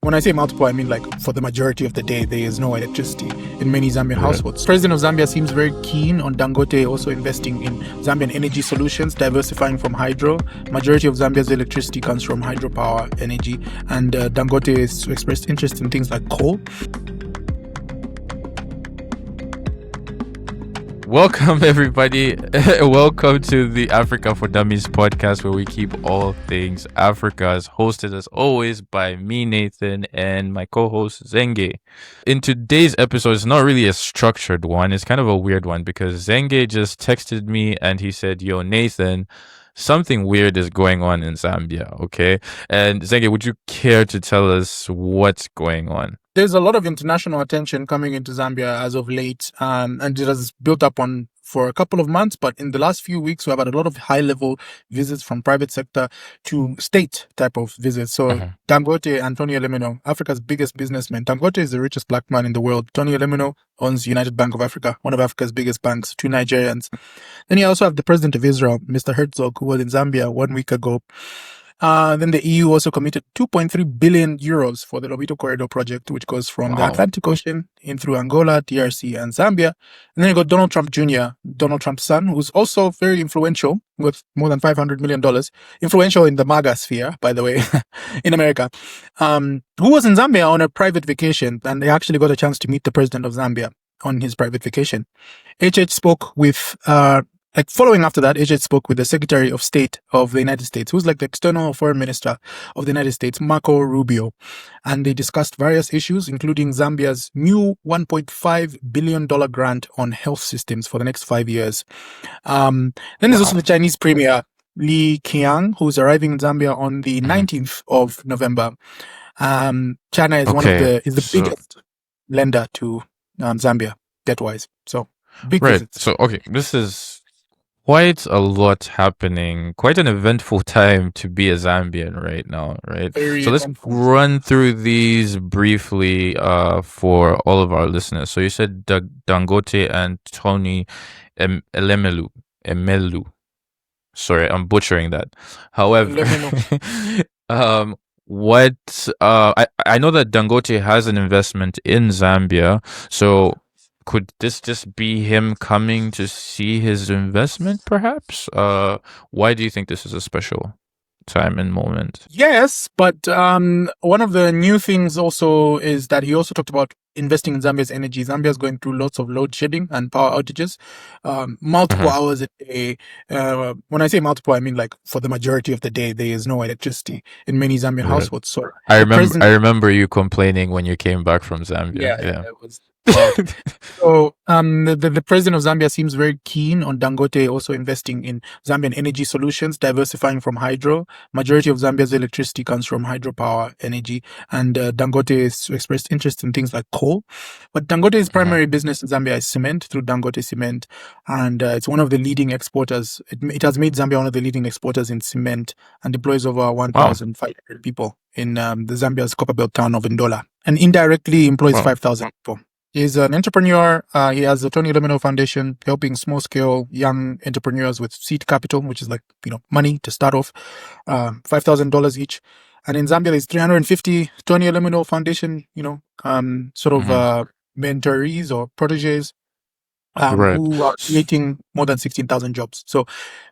When I say multiple, I mean like for the majority of the day, there is no electricity in many Zambian households. President of Zambia seems very keen on Dangote also investing in Zambian energy solutions, diversifying from hydro. Majority of Zambia's electricity comes from hydropower energy, and Dangote has expressed interest in things like coal. Welcome, everybody. Welcome to the Africa for Dummies podcast, where we keep all things Africa. It's hosted as always by me, Nathan, and my co-host Zenge. In today's episode, it's not really a structured one. It's kind of a weird one because Zenge just texted me and he said, "Yo, Nathan, something weird is going on in Zambia." Okay. And Zenge, would you care to tell us what's going on? There's a lot of international attention coming into Zambia as of late, and it has built up on for a couple of months. But in the last few weeks, we have had a lot of high-level visits from private sector to state type of visits. So Dangote and Tony Elemino, Africa's biggest businessman. Dangote is the richest black man in the world. Tony Elemino owns United Bank of Africa, one of Africa's biggest banks, two Nigerians. Then you also have the President of Israel, Mr. Herzog, who was in Zambia 1 week ago. Then the EU also committed 2.3 billion euros for the Lobito Corridor project, which goes from the Atlantic Ocean in through Angola, DRC, and Zambia. And then you got Donald Trump Jr., Donald Trump's son, who's also very influential with more than $500 million. Influential in the MAGA sphere, by the way, in America, who was in Zambia on a private vacation. And they actually got a chance to meet the president of Zambia on his private vacation. HH spoke with... following after that, HH spoke with the Secretary of State of the United States, who's like the external foreign minister of the United States, Marco Rubio. And they discussed various issues, including Zambia's new $1.5 billion grant on health systems for the next 5 years. Then there's also the Chinese Premier Li Qiang, who's arriving in Zambia on the 19th of November. China is is the biggest lender to Zambia, debt-wise. So, big visits. So, this is quite a lot happening, quite an eventful time to be a Zambian right now, right? So let's run through these briefly for all of our listeners. So you said Dangote and Tony Emelu. Sorry, I'm butchering that. However, I know that Dangote has an investment in Zambia, so could this just be him coming to see his investment, perhaps? Why do you think this is a special time and moment? Yes, but one of the new things also is that he also talked about investing in Zambia's energy. Zambia is going through lots of load shedding and power outages, multiple hours a day. When I say multiple, I mean like for the majority of the day, there is no electricity in many Zambian households. So I remember you complaining when you came back from Zambia. Yeah. It was. So the president of Zambia seems very keen on Dangote also investing in Zambian energy solutions, diversifying from hydro. Majority of Zambia's electricity comes from hydropower energy, and Dangote has expressed interest in things like coal. But Dangote's primary business in Zambia is cement through Dangote Cement, and it's one of the leading exporters. It has made Zambia one of the leading exporters in cement and employs over 1,500 people in the Zambia's Copperbelt town of Ndola, and indirectly employs 5,000 people. He's an entrepreneur. He has the Tony Elemino Foundation, helping small-scale young entrepreneurs with seed capital, which is like, money to start off, $5,000 each. And in Zambia, there's 350 Tony Elemino Foundation, mentorees or proteges who are creating more than 16,000 jobs. So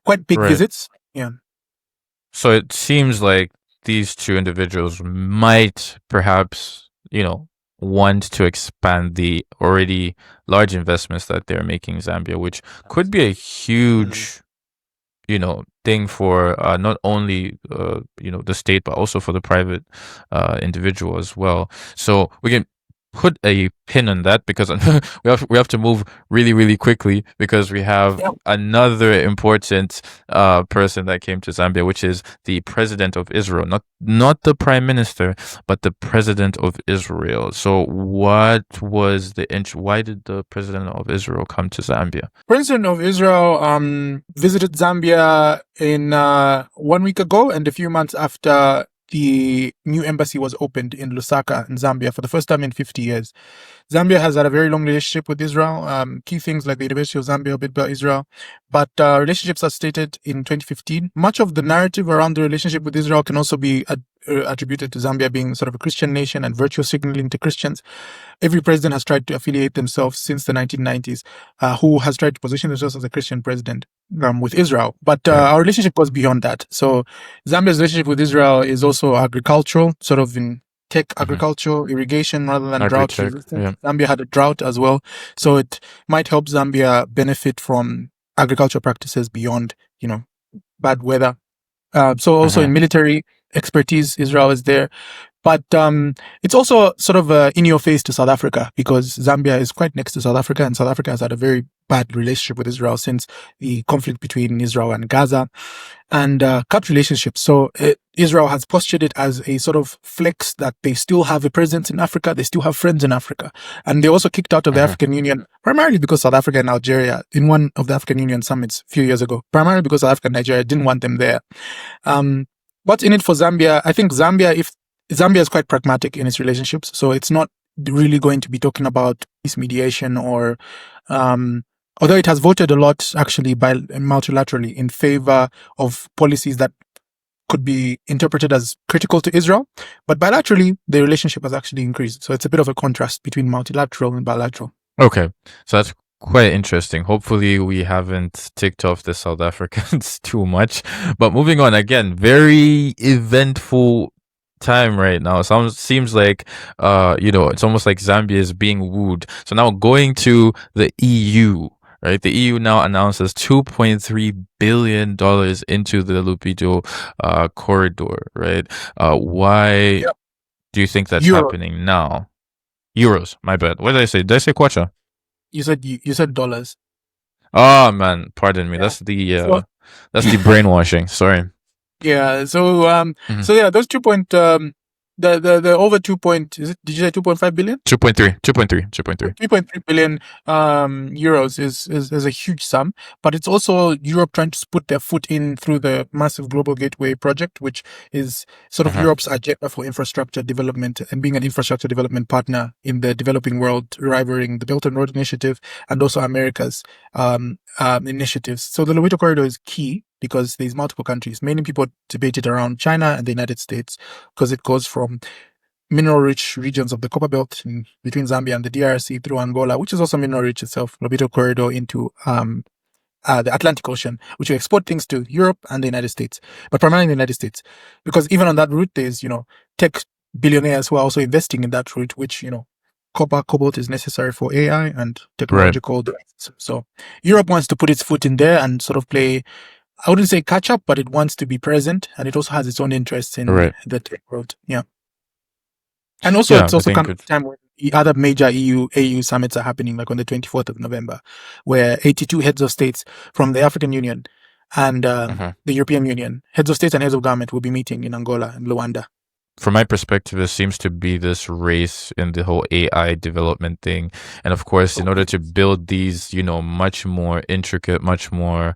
quite big visits. Yeah. So it seems like these two individuals might perhaps, want to expand the already large investments that they're making in Zambia, which could be a huge, thing for not only, the state, but also for the private individual as well. So we can put a pin on that because we have to move really, really quickly because we have another important person that came to Zambia, which is the president of Israel, not the prime minister, but the president of Israel. So why did the president of Israel come to Zambia? President of Israel visited Zambia in 1 week ago, and a few months after the new embassy was opened in Lusaka in Zambia for the first time in 50 years. Zambia has had a very long relationship with Israel. Key things like the University of Zambia, a bit about Israel. But relationships are stated in 2015. Much of the narrative around the relationship with Israel can also be attributed to Zambia being sort of a Christian nation and virtue signaling to Christians. Every president has tried to affiliate themselves since the 1990s, who has tried to position themselves as a Christian president with Israel. But our relationship goes beyond that. So Zambia's relationship with Israel is also agricultural, sort of in tech agriculture, irrigation rather than drought resistant. Yeah. Zambia had a drought as well. So it might help Zambia benefit from agricultural practices beyond, bad weather. So also in military expertise, Israel is there. But it's also sort of in your face to South Africa, because Zambia is quite next to South Africa, and South Africa has had a very bad relationship with Israel since the conflict between Israel and Gaza, and cut relationships. So Israel has postured it as a sort of flex that they still have a presence in Africa, they still have friends in Africa. And they also kicked out of the African Union, primarily because South Africa and Algeria, in one of the African Union summits a few years ago, primarily because South Africa and Nigeria didn't want them there. What's in it for Zambia? I think Zambia is quite pragmatic in its relationships, so it's not really going to be talking about peace mediation or, although it has voted a lot actually multilaterally in favor of policies that could be interpreted as critical to Israel, but bilaterally the relationship has actually increased. So it's a bit of a contrast between multilateral and bilateral. Okay, so that's quite interesting. Hopefully we haven't ticked off the South Africans too much, but moving on, again, very eventful time right now. Seems like it's almost like Zambia is being wooed. So now going to the EU, right? The EU now announces $2.3 billion into the Lupito corridor, right? Why do you think that's happening now? Euros, my bad. What did I say? Did I say kwacha? You said dollars. Oh man, pardon me. That's the brainwashing. Sorry. Yeah. So those 2. The over 2 point, did you say 2.5 billion? 2.3 3.3 billion euros is a huge sum, but it's also Europe trying to put their foot in through the massive Global Gateway project, which is sort of Europe's agenda for infrastructure development and being an infrastructure development partner in the developing world, rivaling the Belt and Road Initiative and also America's initiatives. So the Lobito Corridor is key because there's multiple countries. Many people debate it around China and the United States because it goes from mineral-rich regions of the Copper Belt between Zambia and the DRC through Angola, which is also mineral-rich itself, Lobito Corridor into the Atlantic Ocean, which will export things to Europe and the United States, but primarily the United States. Because even on that route, there's, tech billionaires who are also investing in that route, which, copper, cobalt is necessary for AI and technological devices. So Europe wants to put its foot in there and sort of play, I wouldn't say catch up, but it wants to be present, and it also has its own interests in the tech world. Yeah. And also, it's also come at a time when the other major AU summits are happening, like on the 24th of November, where 82 heads of states from the African Union and the European Union, heads of states and heads of government, will be meeting in Angola and Luanda. From my perspective, there seems to be this race in the whole AI development thing. And of course, in order to build these, much more intricate, much more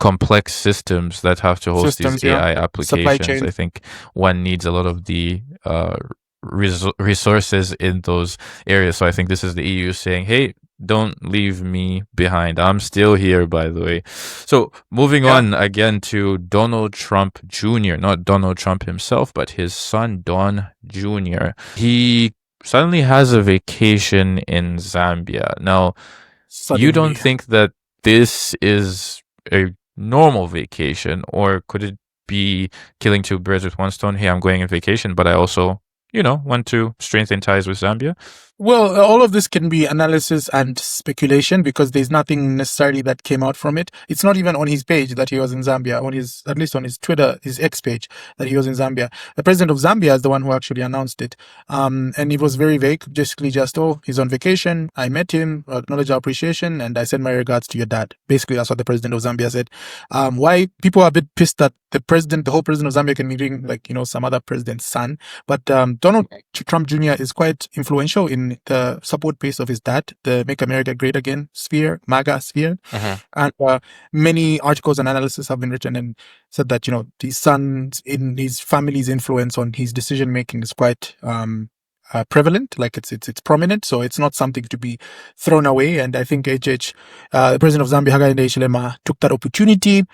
complex systems that have to host these AI applications, I think one needs a lot of the resources in those areas. So I think this is the EU saying, hey, don't leave me behind. I'm still here, by the way. So moving on again to Donald Trump Jr., not Donald Trump himself, but his son, Don Jr. He suddenly has a vacation in Zambia. Now, you don't think that this is a normal vacation, or could it be killing two birds with one stone? Hey, I'm going on vacation, but I also, want to strengthen ties with Zambia. Well, all of this can be analysis and speculation because there's nothing necessarily that came out from it. It's not even on his page that he was in Zambia, at least on his Twitter, his X page, that he was in Zambia. The president of Zambia is the one who actually announced it. And it was very vague, basically just, he's on vacation. I met him, acknowledge our appreciation, and I send my regards to your dad. Basically, that's what the president of Zambia said. Why people are a bit pissed that the whole president of Zambia can be doing some other president's son. But Donald Trump Jr. is quite influential in the support base of his dad, the Make America Great Again sphere, MAGA sphere. And many articles and analysis have been written and said that, his son's, in his family's influence on his decision making is quite prevalent, like it's prominent, so it's not something to be thrown away. And I think the president of Zambia, Hakainde Hichilema, took that opportunity.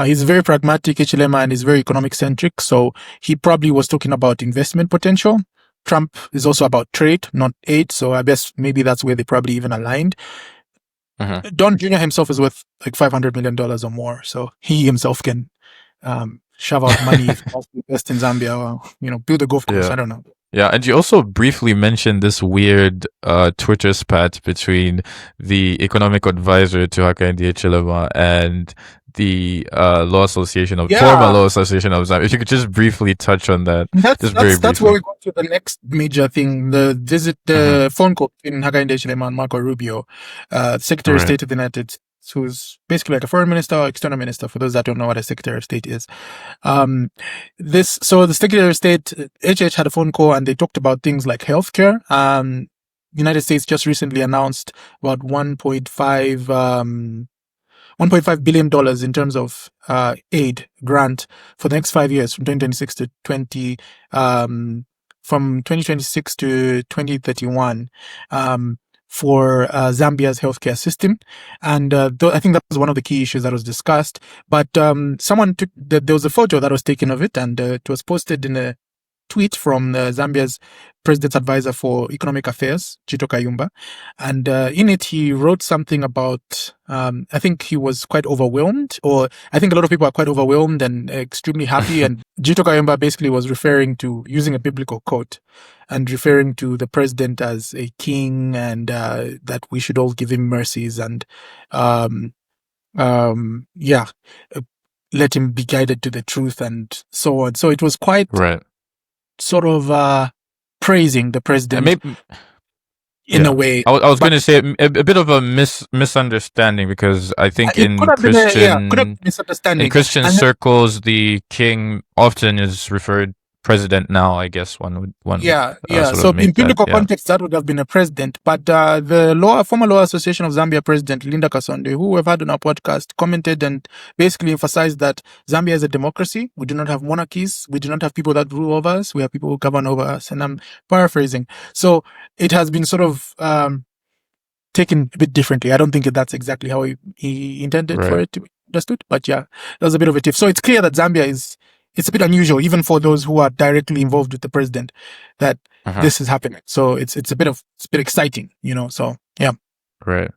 He's very pragmatic, Hichilema, and he's very economic centric, so he probably was talking about investment potential. Trump is also about trade, not aid, so I guess maybe that's where they probably even aligned. Don Jr. himself is worth like $500 million or more, so he himself can shove out money if he wants to invest in Zambia or build a golf course. Yeah. I don't know. Yeah, and you also briefly mentioned this weird Twitter spat between the economic advisor to Hakainde Hichilema and the Law Association of former Law Association of Zambia. If you could just briefly touch on that. That's where we go to the next major thing: the phone call between Hakainde Hichilema and Marco Rubio, Secretary of State of the United States, who's basically like a foreign minister or external minister, for those that don't know what a Secretary of State is. So the Secretary of State, HH, had a phone call and they talked about things like healthcare. United States just recently announced about $1.5 billion in terms of aid grant for the next 5 years, from 2026 to 2031. For Zambia's healthcare system. And I think that was one of the key issues that was discussed. But someone there was a photo that was taken of it, and it was posted in a tweet from Zambia's president's advisor for economic affairs, Chito Kayumba. And in it, he wrote something about, I think he was quite overwhelmed, or I think a lot of people are quite overwhelmed and extremely happy. And Chito Kayumba basically was referring to, using a biblical quote, and referring to the president as a king, and that we should all give him mercies, and let him be guided to the truth, and so on. So it was quite sort of praising the president in a way. I was going to say a bit of a misunderstanding, because I think in Christian circles, the king often is referred president now, I guess one would. So in biblical context, that would have been a president. But the former Law Association of Zambia president, Linda Kasonde, who we've had on our podcast, commented and basically emphasized that Zambia is a democracy. We do not have monarchies. We do not have people that rule over us. We have people who govern over us. And I'm paraphrasing. So it has been sort of taken a bit differently. I don't think that's exactly how he intended for it to be understood. But yeah, that was a bit of a tiff. So it's clear that Zambia it's a bit unusual, even for those who are directly involved with the president, that this is happening. So it's a bit exciting, so yeah. Right.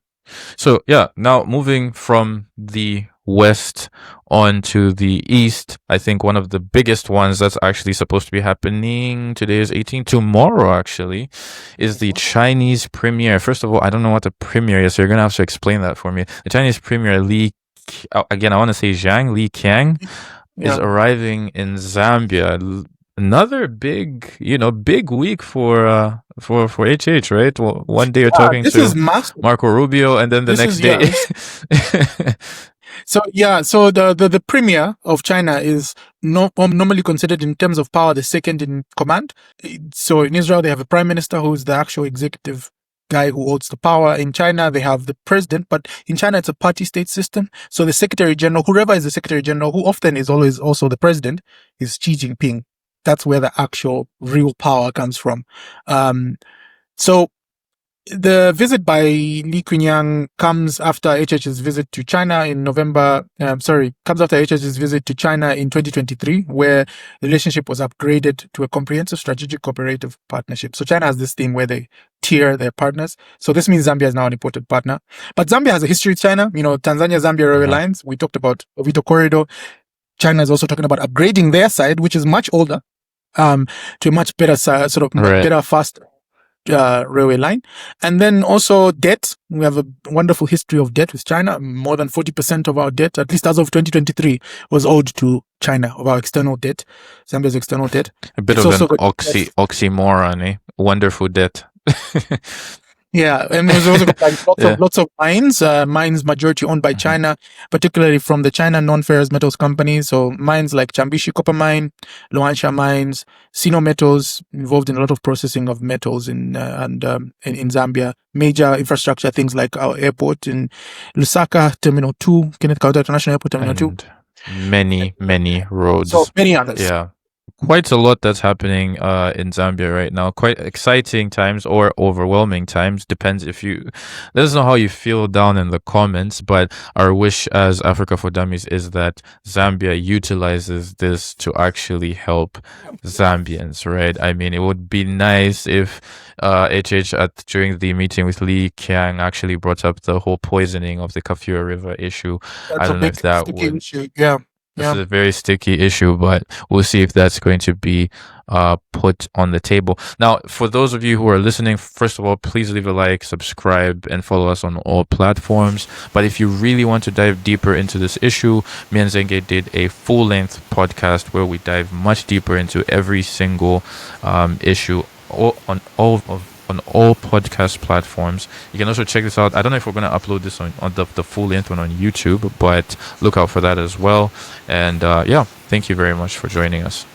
So yeah, now moving from the west on to the east, I think one of the biggest ones that's actually supposed to be happening, today is 18, tomorrow actually, is the Chinese Premier. First of all, I don't know what the Premier is, so you're going to have to explain that for me. The Chinese Premier Li Qiang, is arriving in Zambia. Another big week for HH, right? Well, one day you're talking to Marco Rubio, and then the next day. So the premier of China is normally considered, in terms of power, the second in command. So in Israel, they have a prime minister who's the actual executive guy who holds the power. In China, they have the president, but in China, it's a party state system. So the secretary general, whoever is the secretary general, who often is always also the president, is Xi Jinping. That's where the actual real power comes from. So the visit by Li Qiang comes after HH's visit to China in comes after HH's visit to China in 2023, where the relationship was upgraded to a comprehensive strategic cooperative partnership. So China has this thing where they tier their partners. So this means Zambia is now an important partner. But Zambia has a history with China. Tanzania-Zambia railway lines. We talked about Ovito Corridor. China is also talking about upgrading their side, which is much older, to a much better, better, faster railway line. And then also debt. We have a wonderful history of debt with China. More than 40% of our debt, at least as of 2023, was owed to China, of our external debt, Zambia's external debt. A bit of an oxymoron, eh? Wonderful debt. Yeah, and there's also lots of mines majority owned by China, particularly from the China non-ferrous metals companies. So mines like Chambishi Copper Mine, Luansha Mines, Sino Metals, involved in a lot of processing of metals in Zambia. Major infrastructure, things like our airport in Lusaka, Terminal 2, Kenneth Kaunda International Airport, Terminal 2. Many roads. So many others. Yeah. quite a lot that's happening in Zambia right now. Quite exciting times or overwhelming times. Depends if you let us know how you feel down in the comments. But our wish as Africa for Dummies is that Zambia utilizes this to actually help Zambians, right? I mean, it would be nice if HH during the meeting with Li Qiang actually brought up the whole poisoning of the Kafua River issue. I That's a don't know big if that sticky would issue. Yeah. this Yeah. is a very sticky issue, but we'll see if that's going to be put on the table. Now, for those of you who are listening, first of all, please leave a like, subscribe, and follow us on all platforms. But if you really want to dive deeper into this issue, me and Zenge did a full-length podcast where we dive much deeper into every single issue on all podcast platforms. You can also check this out. I don't know if we're going to upload this on the full length one on YouTube, but look out for that as well. And yeah, thank you very much for joining us.